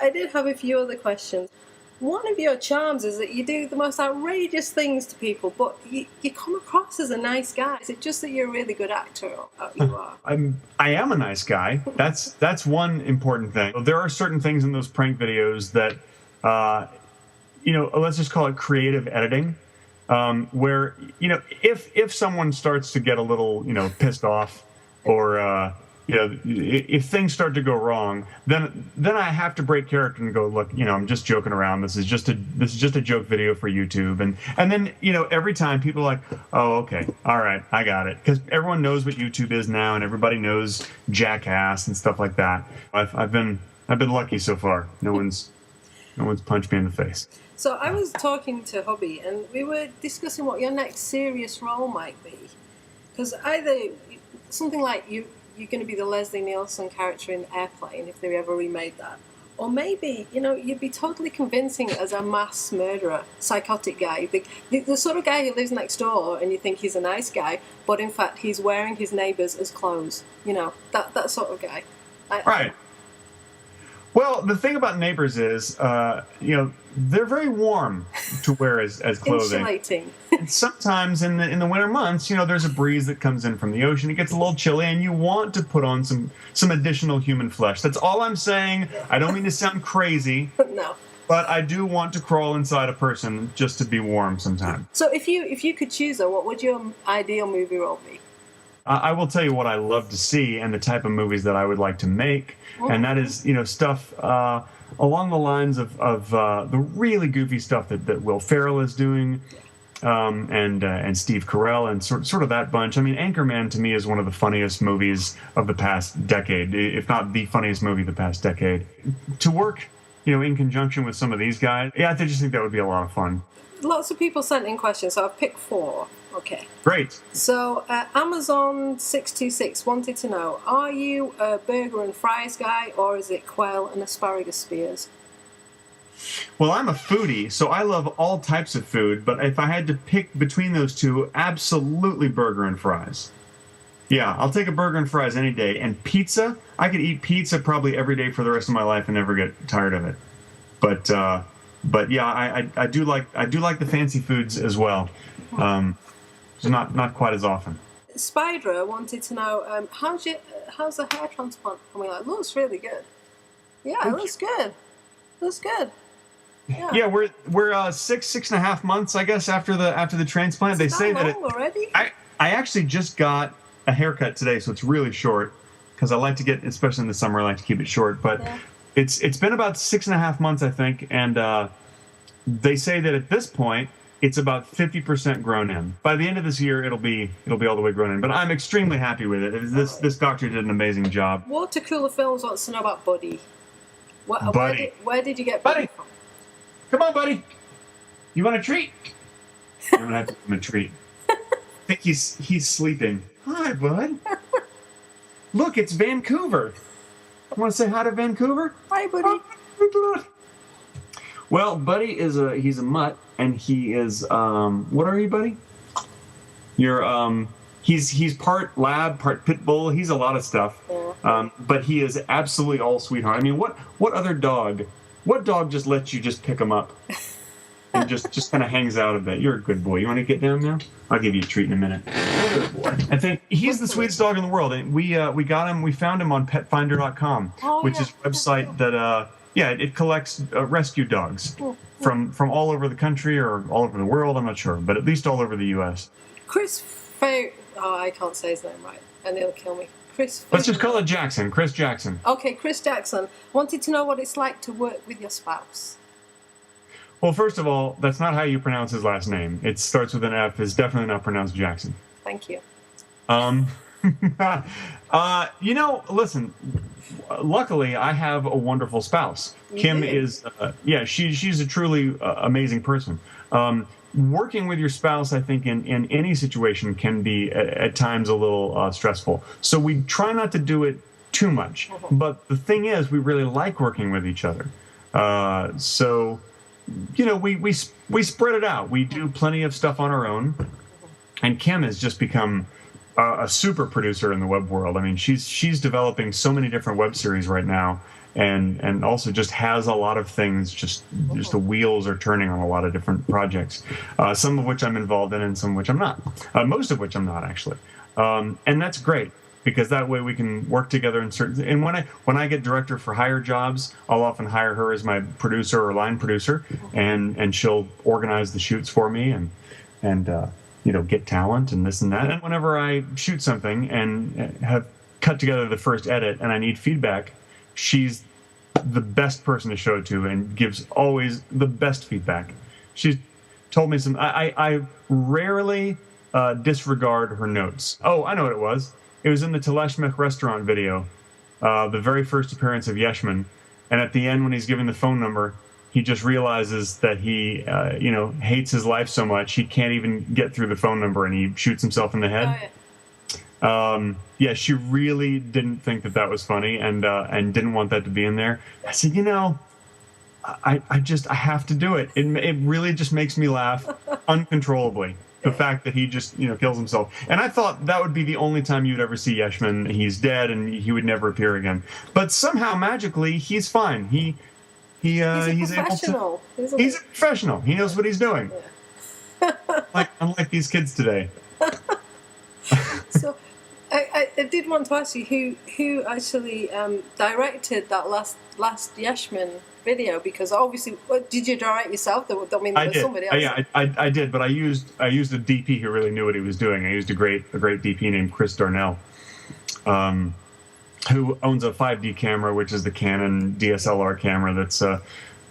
I did have a few other questions. One of your charms is that you do the most outrageous things to people, but you come across as a nice guy. Is it just that you're a really good actor, or you are? I am a nice guy. That's one important thing. There are certain things in those prank videos that, let's just call it creative editing, where if someone starts to get a little pissed off, or if things start to go wrong, then I have to break character and go, look, I'm just joking around. This is just a joke video for YouTube, and then every time people are like, oh, okay, all right, I got it, because everyone knows what YouTube is now, and everybody knows Jackass and stuff like that. I've been lucky so far. No one's punched me in the face. So I was talking to hubby, and we were discussing what your next serious role might be, because either something like you're going to be the Leslie Nielsen character in Airplane, if they ever remade that. Or maybe, you'd be totally convincing as a mass murderer, psychotic guy. The sort of guy who lives next door and you think he's a nice guy, but in fact he's wearing his neighbours as clothes. That sort of guy. Right. Well, the thing about neighbors is, they're very warm to wear as clothing. Insulating. And sometimes in the winter months, there's a breeze that comes in from the ocean. It gets a little chilly, and you want to put on some additional human flesh. That's all I'm saying. I don't mean to sound crazy. No. But I do want to crawl inside a person just to be warm sometimes. So if you could choose, though, what would your ideal movie role be? I will tell you what I love to see and the type of movies that I would like to make, and that is, stuff along the lines of the really goofy stuff that Will Ferrell is doing, and Steve Carell, and sort of that bunch. I mean, Anchorman to me is one of the funniest movies of the past decade, if not the funniest movie of the past decade. To work, in conjunction with some of these guys, I just think that would be a lot of fun. Lots of people sent in questions, so I've picked 4. Okay. Great. So Amazon626 wanted to know, are you a burger and fries guy, or is it quail and asparagus spears? Well, I'm a foodie, so I love all types of food, but if I had to pick between those two, absolutely burger and fries. Yeah, I'll take a burger and fries any day. And pizza, I could eat pizza probably every day for the rest of my life and never get tired of it. But yeah, I do like the fancy foods as well. Not quite as often. Spider wanted to know, how's the hair transplant coming out? It looks really good. Yeah, it looks good. Looks good. Yeah, we're 6.5 months, I guess, after the transplant. They say that already. I actually just got a haircut today, so it's really short, because I like to get, especially in the summer, I like to keep it short. But it's been about 6.5 months, I think, and they say that at this point it's about 50% grown in. By the end of this year, it'll be all the way grown in. But I'm extremely happy with it. This doctor did an amazing job. Water Cooler Films wants to know about Buddy. Buddy. Where did you get Buddy from? Come on, Buddy. You want a treat? I'm gonna have to give him a treat. I think he's sleeping. Hi, bud. Look, it's Vancouver. Want to say hi to Vancouver? Hi, Buddy. Well, Buddy he's a mutt, and he is what are you, Buddy? You're he's part lab, part pit bull. He's a lot of stuff. Yeah. But he is absolutely all sweetheart. I mean, what other dog? What dog just lets you just pick him up and just kind of hangs out a bit? You're a good boy. You want to get down now? I'll give you a treat in a minute. Good boy. I think he's the sweetest dog in the world. And we got him. We found him on PetFinder.com, which is a website that it collects rescue dogs from all over the country or all over the world. I'm not sure, but at least all over the U.S. I can't say his name right, and he'll kill me. Let's just call it Jackson. Chris Jackson. Okay, Chris Jackson wanted to know what it's like to work with your spouse. Well, first of all, that's not how you pronounce his last name. It starts with an F. It's definitely not pronounced Jackson. Thank you. Listen, luckily I have a wonderful spouse. Kim is, she's a truly amazing person. Working with your spouse, I think, in any situation can be at times a little stressful. So we try not to do it too much. But the thing is, we really like working with each other. So, we spread it out. We do plenty of stuff on our own. And Kim has just become a super producer in the web world. I mean, she's developing so many different web series right now, and also just has a lot of things. Just the wheels are turning on a lot of different projects, some of which I'm involved in, and some of which I'm not. Most of which I'm not, actually, and that's great, because that way we can work together in certain. And when I get director for hire jobs, I'll often hire her as my producer or line producer, and she'll organize the shoots for me, and get talent and this and that. And whenever I shoot something and have cut together the first edit and I need feedback, she's the best person to show it to and gives always the best feedback. She's told me some. I rarely disregard her notes. Oh, I know what it was. It was in the Teleshmich restaurant video, the very first appearance of Yeshmin. And at the end, when he's giving the phone number, he just realizes that he, hates his life so much he can't even get through the phone number, and he shoots himself in the head. Oh, yeah. She really didn't think that was funny, and didn't want that to be in there. I said, I have to do it. It really just makes me laugh uncontrollably. The fact that he just, kills himself. And I thought that would be the only time you'd ever see Yeshmin. He's dead and he would never appear again. But somehow, magically, he's fine. He's a professional. He's a professional. He knows what he's doing. Yeah. Unlike these kids today. So, I did want to ask you who actually directed that last Yeshmin video, because obviously, did you direct yourself? There was somebody else. Yeah, I did, but I used a DP who really knew what he was doing. I used a great DP named Chris Darnell, who owns a 5D camera, which is the Canon DSLR camera. That's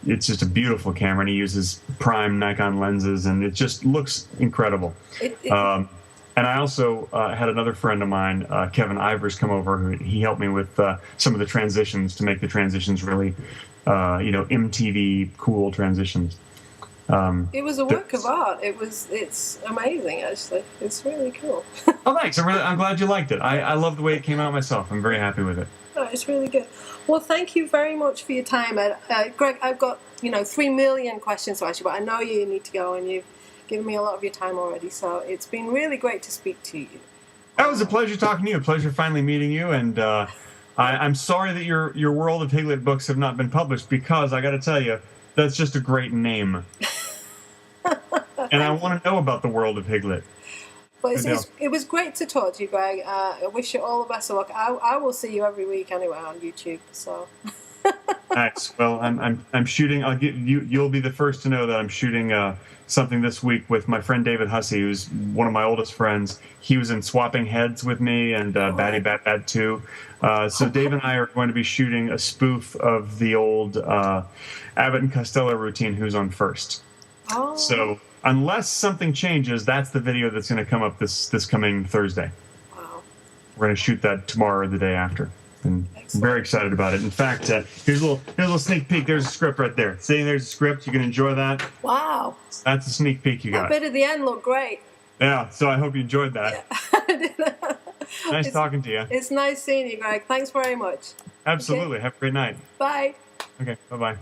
it's just a beautiful camera, and he uses prime Nikon lenses, and it just looks incredible. And I also had another friend of mine, Kevin Ivers, come over. He helped me with some of the transitions to make the transitions really, MTV cool transitions. It was a work of art. It's amazing, actually. It's really cool. Oh, thanks. I'm glad you liked it. I love the way it came out myself. I'm very happy with it. Oh, it's really good. Well, thank you very much for your time, Ed. Greg, I've got 3 million questions to ask you, but I know you need to go, and you've given me a lot of your time already. So it's been really great to speak to you. That was a pleasure talking to you. A pleasure finally meeting you. And I'm sorry that your World of Higlet books have not been published, because I got to tell you, that's just a great name. And I want to know about the World of Higlet. But it was great to talk to you, Greg. I wish you all the best of luck. I will see you every week anyway on YouTube. So. Nice. Well, I'm shooting. You'll be the first to know that I'm shooting something this week with my friend David Hussey, who's one of my oldest friends. He was in Swapping Heads with me and Batty Bat Bad 2. So Dave and I are going to be shooting a spoof of the old Abbott and Costello routine, Who's on First. Oh. So unless something changes, that's the video that's going to come up this coming Thursday. Wow. We're going to shoot that tomorrow or the day after. And I'm very excited about it. In fact, here's a little sneak peek. There's a script right there. See, there's a script. You can enjoy that. Wow. That's a sneak peek you got. That bit at the end looked great. Yeah, so I hope you enjoyed that. Yeah. Nice talking to you. It's nice seeing you, Greg. Thanks very much. Absolutely. Okay. Have a great night. Bye. Okay, bye-bye.